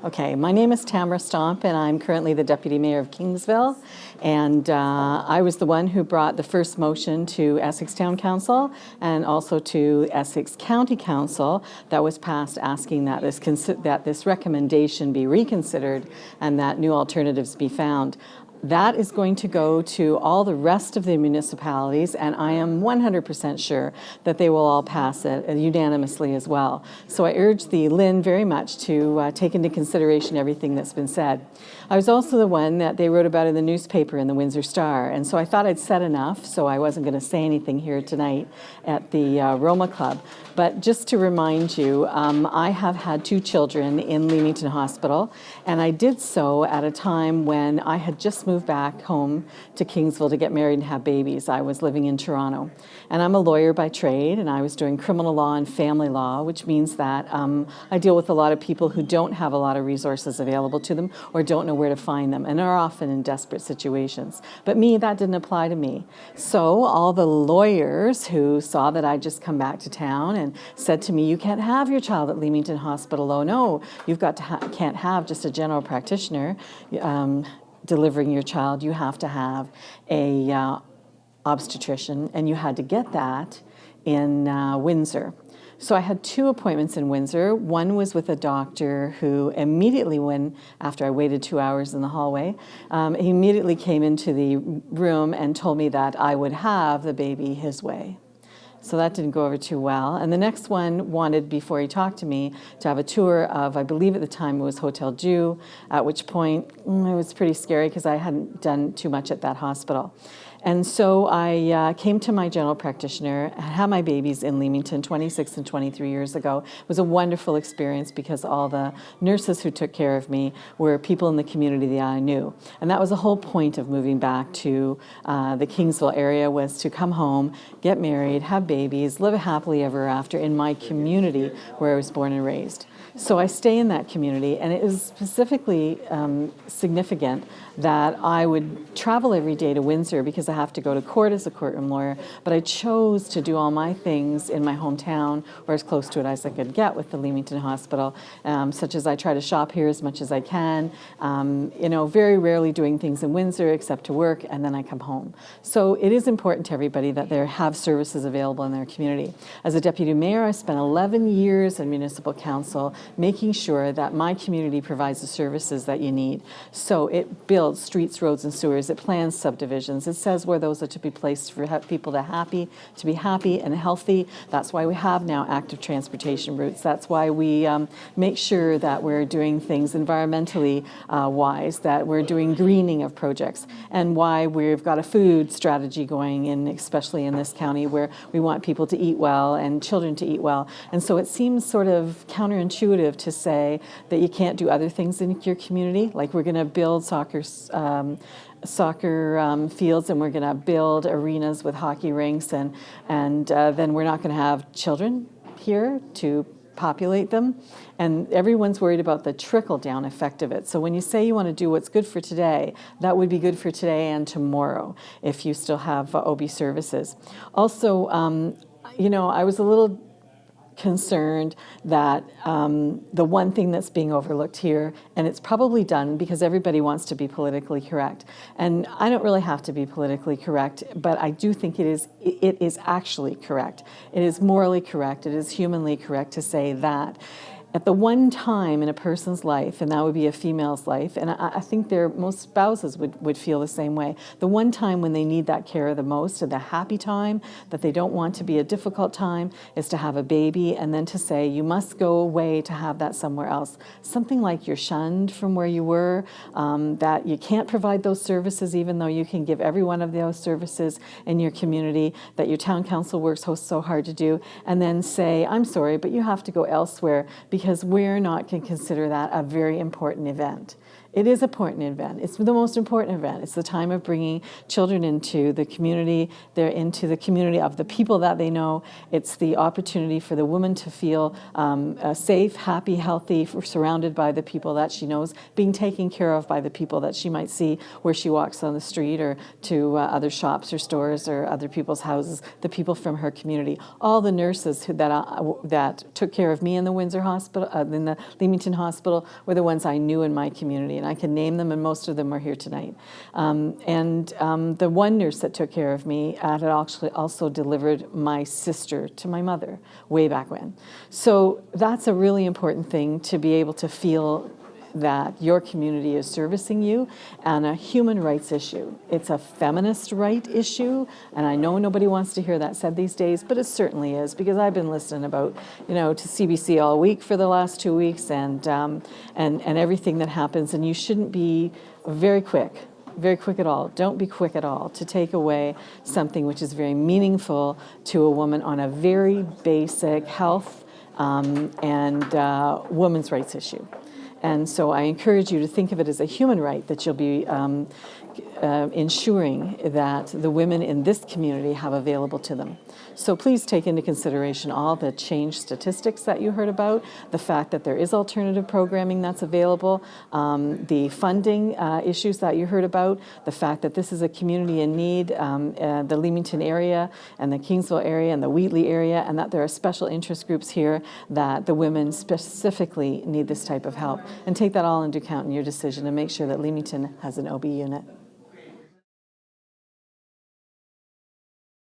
Okay, my name is Tamara Stomp, and I'm currently the Deputy Mayor of Kingsville. And I was the one who brought the first motion to Essex Town Council and also to Essex County Council that was passed asking that this recommendation be reconsidered and that new alternatives be found. That is going to go to all the rest of the municipalities, and I am 100% sure that they will all pass it unanimously as well. So I urge the Lynn very much to take into consideration everything that's been said. I was also the one that they wrote about in the newspaper in the Windsor Star, and so I thought I'd said enough, so I wasn't going to say anything here tonight at the Roma Club. But just to remind you, I have had 2 children in Leamington Hospital, and I did so at a time when I had just moved back home to Kingsville to get married and have babies. I was living in Toronto. And I'm a lawyer by trade, and I was doing criminal law and family law, which means that I deal with a lot of people who don't have a lot of resources available to them or don't know where to find them and are often in desperate situations. But me, that didn't apply to me. So all the lawyers who saw that I'd just come back to town and said to me, you can't have your child at Leamington Hospital. Oh no, you've got to can't have just a general practitioner delivering your child. You have to have a obstetrician, and you had to get that in Windsor. So I had 2 appointments in Windsor. One was with a doctor who immediately, after I waited 2 hours in the hallway, he immediately came into the room and told me that I would have the baby his way. So that didn't go over too well. And the next one wanted, before he talked to me, to have a tour of, I believe at the time it was Hotel Dieu, at which point it was pretty scary because I hadn't done too much at that hospital. And so I came to my general practitioner. I had my babies in Leamington 26 and 23 years ago. It was a wonderful experience because all the nurses who took care of me were people in the community that I knew. And that was the whole point of moving back to the Kingsville area, was to come home, get married, have babies, live happily ever after in my community where I was born and raised. So I stay in that community, and it is specifically significant that I would travel every day to Windsor because I have to go to court as a courtroom lawyer, but I chose to do all my things in my hometown or as close to it as I could get with the Leamington Hospital, such as I try to shop here as much as I can, very rarely doing things in Windsor except to work, and then I come home. So it is important to everybody that they have services available in their community. As a deputy mayor, I spent 11 years in municipal council making sure that my community provides the services that you need. So it builds streets, roads, and sewers. It plans subdivisions. It says where those are to be placed for people to be happy and healthy. That's why we have now active transportation routes. That's why we make sure that we're doing things environmentally wise, that we're doing greening of projects, and why we've got a food strategy going in, especially in this county, where we want people to eat well and children to eat well. And so it seems sort of counterintuitive to say that you can't do other things in your community, like we're going to build soccer fields, and we're going to build arenas with hockey rinks, and then we're not going to have children here to populate them. And everyone's worried about the trickle-down effect of it. So when you say you want to do what's good for today, that would be good for today and tomorrow if you still have OB services. Also, I was a little concerned that the one thing that's being overlooked here, and it's probably done because everybody wants to be politically correct, and I don't really have to be politically correct, but I do think it is actually correct. It is morally correct. It is humanly correct to say that at the one time in a person's life, and that would be a female's life, and I think most spouses would feel the same way, the one time when they need that care the most, and the happy time that they don't want to be a difficult time, is to have a baby, and then to say you must go away to have that somewhere else. Something like you're shunned from where you were, that you can't provide those services even though you can give every one of those services in your community that your town council works so hard to do, and then say, I'm sorry, but you have to go elsewhere because we're not going to consider that a very important event. It is an important event. It's the most important event. It's the time of bringing children into the community. They're into the community of the people that they know. It's the opportunity for the woman to feel safe, happy, healthy, surrounded by the people that she knows, being taken care of by the people that she might see where she walks on the street or to other shops or stores or other people's houses, the people from her community. All the nurses that took care of me in the Windsor Hospital, in the Leamington Hospital, were the ones I knew in my community. And I can name them, and most of them are here tonight. The one nurse that took care of me had actually also delivered my sister to my mother way back when. So that's a really important thing, to be able to feel that your community is servicing you, and a human rights issue. It's a feminist right issue, and I know nobody wants to hear that said these days, but it certainly is, because I've been listening about, to CBC all week for the last 2 weeks, and everything that happens, and you shouldn't be very quick at all. Don't be quick at all to take away something which is very meaningful to a woman on a very basic health and women's rights issue. And so I encourage you to think of it as a human right that you'll be ensuring that the women in this community have available to them. So please take into consideration all the change statistics that you heard about, the fact that there is alternative programming that's available, the funding issues that you heard about, the fact that this is a community in need, the Leamington area and the Kingsville area and the Wheatley area, and that there are special interest groups here that the women specifically need this type of help. And take that all into account in your decision, and make sure that Leamington has an OB unit.